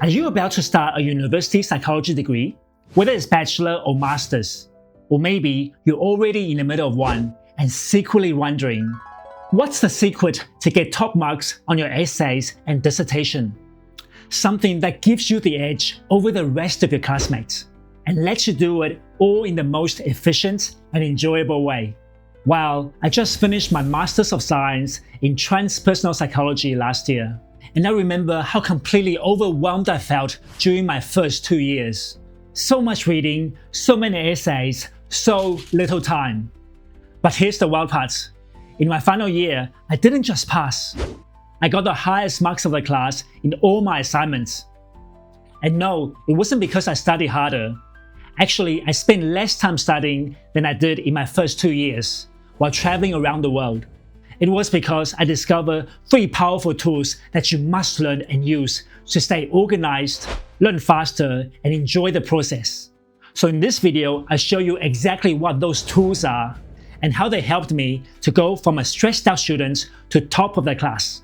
Are you about to start a university psychology degree? Whether it's bachelor or master's, or maybe you're already in the middle of one and secretly wondering, what's the secret to get top marks on your essays and dissertation? Something that gives you the edge over the rest of your classmates and lets you do it all in the most efficient and enjoyable way. Well, I just finished my Master's of Science in Transpersonal Psychology last year, and I remember how completely overwhelmed I felt during my first 2 years. So much reading, so many essays, so little time. But here's the wild part. In my final year, I didn't just pass. I got the highest marks of the class in all my assignments. And no, it wasn't because I studied harder. Actually, I spent less time studying than I did in my first 2 years while traveling around the world. It was because I discovered 3 powerful tools that you must learn and use to stay organized, learn faster, and enjoy the process. So in this video, I show you exactly what those tools are and how they helped me to go from a stressed out student to top of the class.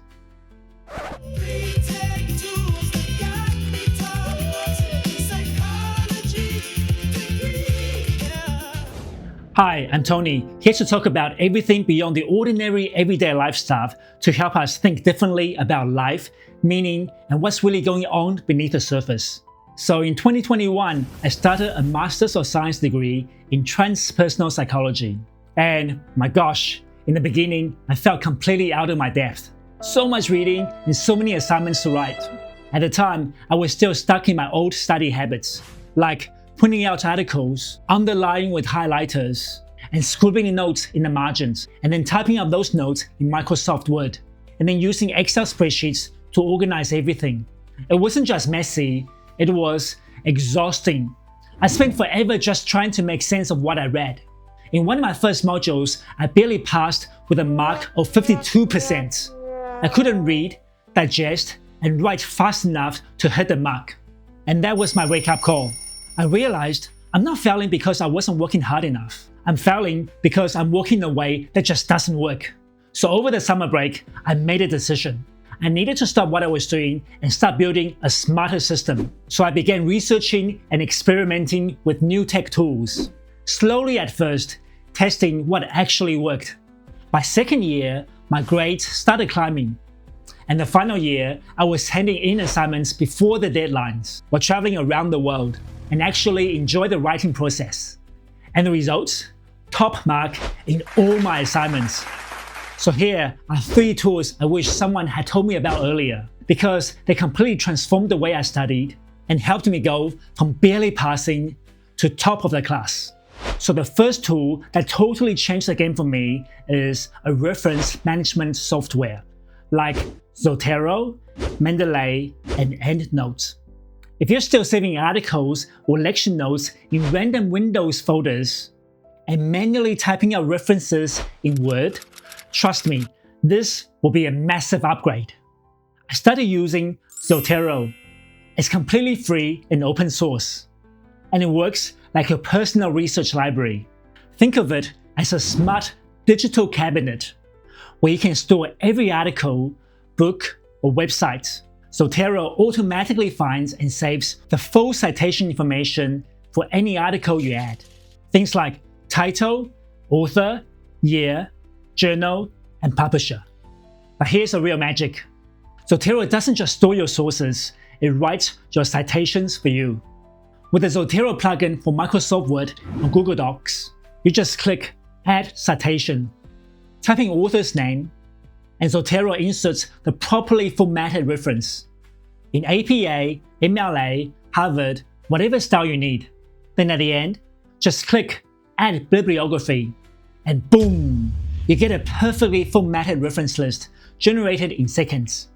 Hi, I'm Tony, here to talk about everything beyond the ordinary everyday life stuff to help us think differently about life, meaning, and what's really going on beneath the surface. So in 2021, I started a Master's of Science degree in Transpersonal Psychology. And my gosh, in the beginning, I felt completely out of my depth. So much reading and so many assignments to write. At the time, I was still stuck in my old study habits, like printing out articles, underlining with highlighters, and scribbling notes in the margins, and then typing up those notes in Microsoft Word, and then using Excel spreadsheets to organize everything. It wasn't just messy, it was exhausting. I spent forever just trying to make sense of what I read. In one of my first modules, I barely passed with a mark of 52%. I couldn't read, digest, and write fast enough to hit the mark. And that was my wake-up call. I realized I'm not failing because I wasn't working hard enough. I'm failing because I'm working in a way that just doesn't work. So over the summer break, I made a decision. I needed to stop what I was doing and start building a smarter system. So I began researching and experimenting with new tech tools. Slowly at first, testing what actually worked. By second year, my grades started climbing. And the final year, I was handing in assignments before the deadlines while traveling around the world and actually enjoy the writing process. And the results? Top mark in all my assignments. So here are 3 tools I wish someone had told me about earlier, because they completely transformed the way I studied and helped me go from barely passing to top of the class. So the first tool that totally changed the game for me is a reference management software like Zotero, Mendeley, and EndNote. If you're still saving articles or lecture notes in random Windows folders and manually typing out references in Word, trust me, this will be a massive upgrade. I started using Zotero. It's completely free and open source, and it works like your personal research library. Think of it as a smart digital cabinet where you can store every article, book, or website. Zotero automatically finds and saves the full citation information for any article you add. Things like title, author, year, journal, and publisher. But here's the real magic. Zotero doesn't just store your sources, it writes your citations for you. With the Zotero plugin for Microsoft Word and Google Docs, you just click Add Citation, type in author's name, and Zotero inserts the properly formatted reference in APA, MLA, Harvard, whatever style you need. Then at the end, just click Add Bibliography, and boom, you get a perfectly formatted reference list generated in seconds.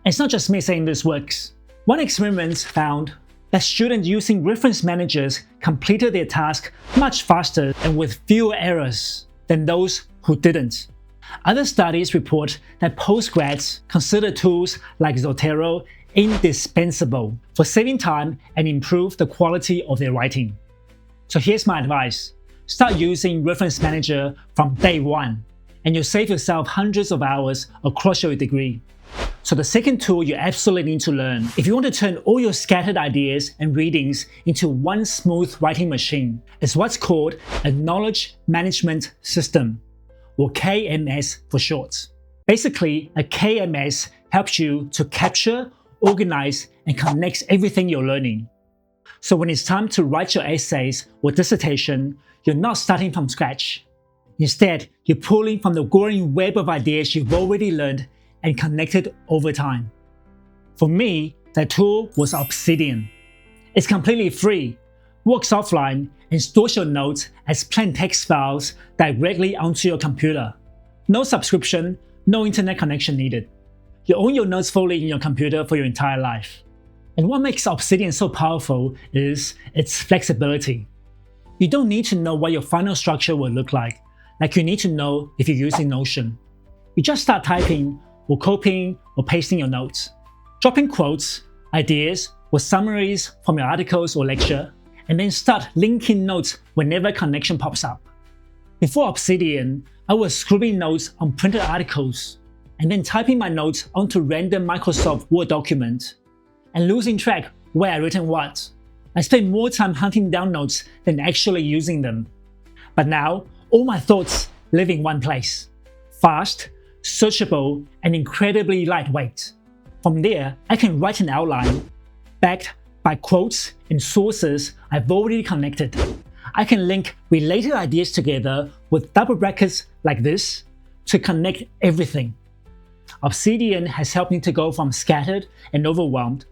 It's not just me saying this works. One experiment found that students using reference managers completed their task much faster and with fewer errors than those who didn't. Other studies report that postgrads consider tools like Zotero indispensable for saving time and improve the quality of their writing. So here's my advice. Start using Reference Manager from day one, and you'll save yourself hundreds of hours across your degree. So the second tool you absolutely need to learn if you want to turn all your scattered ideas and readings into one smooth writing machine is what's called a Knowledge Management System, or KMS for short. Basically, a KMS helps you to capture, organize, and connect everything you're learning. So when it's time to write your essays or dissertation, you're not starting from scratch. Instead, you're pulling from the growing web of ideas you've already learned and connected over time. For me, that tool was Obsidian. It's completely free, works offline, and stores your notes as plain text files directly onto your computer. No subscription, no internet connection needed. You own your notes fully in your computer for your entire life. And what makes Obsidian so powerful is its flexibility. You don't need to know what your final structure will look like you need to know if you're using Notion. You just start typing or copying or pasting your notes, dropping quotes, ideas, or summaries from your articles or lecture, and then start linking notes whenever a connection pops up. Before Obsidian, I was scribbling notes on printed articles, and then typing my notes onto random Microsoft Word documents, and losing track where I written what. I spent more time hunting down notes than actually using them. But now, all my thoughts live in one place. Fast, searchable, and incredibly lightweight. From there, I can write an outline, backed by quotes and sources I've already connected. I can link related ideas together with double brackets like this to connect everything. Obsidian has helped me to go from scattered and overwhelmed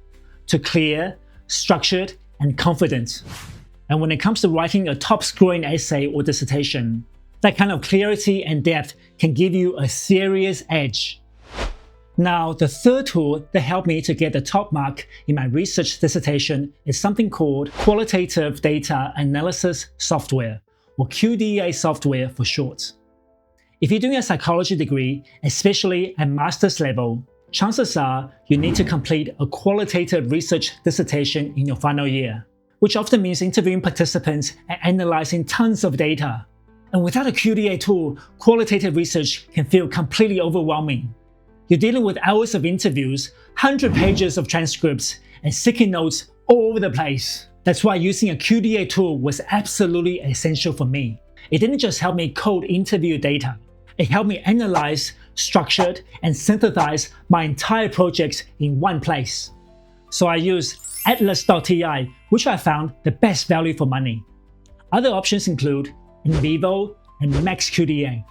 to clear, structured, and confident. And when it comes to writing a top-scoring essay or dissertation, that kind of clarity and depth can give you a serious edge. Now, the third tool that helped me to get the top mark in my research dissertation is something called Qualitative Data Analysis Software, or QDA software for short. If you're doing a psychology degree, especially at master's level, chances are you need to complete a qualitative research dissertation in your final year, which often means interviewing participants and analyzing tons of data. And without a QDA tool, qualitative research can feel completely overwhelming. You're dealing with hours of interviews, 100 pages of transcripts, and sticky notes all over the place. That's why using a QDA tool was absolutely essential for me. It didn't just help me code interview data. It helped me analyze, structure, and synthesize my entire project in one place. So I used ATLAS.ti, which I found the best value for money. Other options include InVivo and MaxQDA.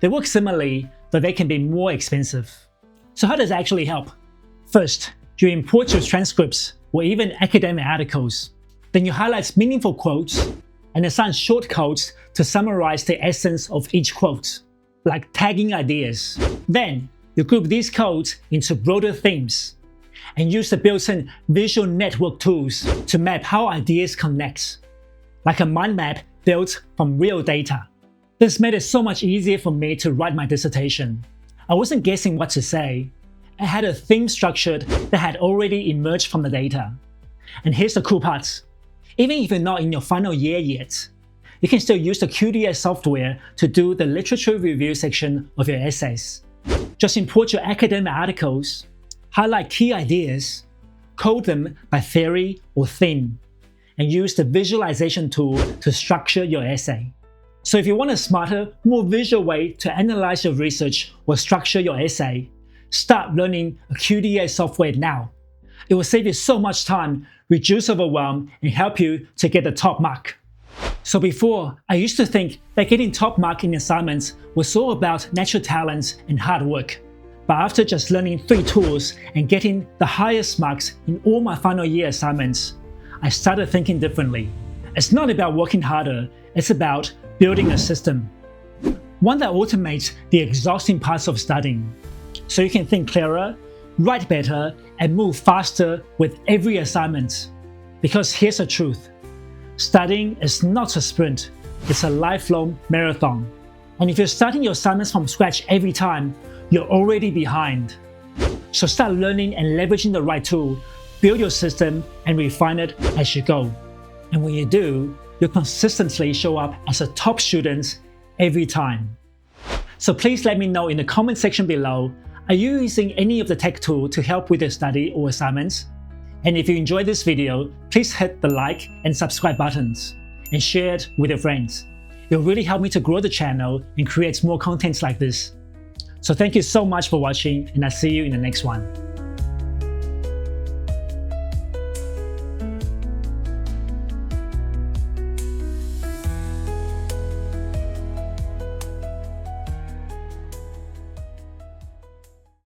They work similarly, but they can be more expensive. So how does it actually help? First, you import your transcripts or even academic articles. Then you highlight meaningful quotes and assign short codes to summarize the essence of each quote, like tagging ideas. Then you group these codes into broader themes and use the built-in visual network tools to map how ideas connect, like a mind map built from real data. This made it so much easier for me to write my dissertation. I wasn't guessing what to say. I had a theme structured that had already emerged from the data. And here's the cool part. Even if you're not in your final year yet, you can still use the QDA software to do the literature review section of your essays. Just import your academic articles, highlight key ideas, code them by theory or theme, and use the visualization tool to structure your essay. So if you want a smarter, more visual way to analyze your research or structure your essay, start learning a QDA software now. It will save you so much time, reduce overwhelm, and help you to get the top mark. So before, I used to think that getting top mark in assignments was all about natural talents and hard work. But after just learning 3 tools and getting the highest marks in all my final year assignments, I started thinking differently. It's not about working harder, it's about building a system. One that automates the exhausting parts of studying, so you can think clearer, write better, and move faster with every assignment. Because here's the truth. Studying is not a sprint, it's a lifelong marathon. And if you're starting your assignments from scratch every time, you're already behind. So start learning and leveraging the right tool, build your system, and refine it as you go. And when you do, you'll consistently show up as a top student every time. So please let me know in the comment section below, Are you using any of the tech tool to help with your study or assignments? And if you enjoyed this video, please hit the like and subscribe buttons and share it with your friends. It will really help me to grow the channel and create more contents like this. So thank you so much for watching, and I'll see you in the next one.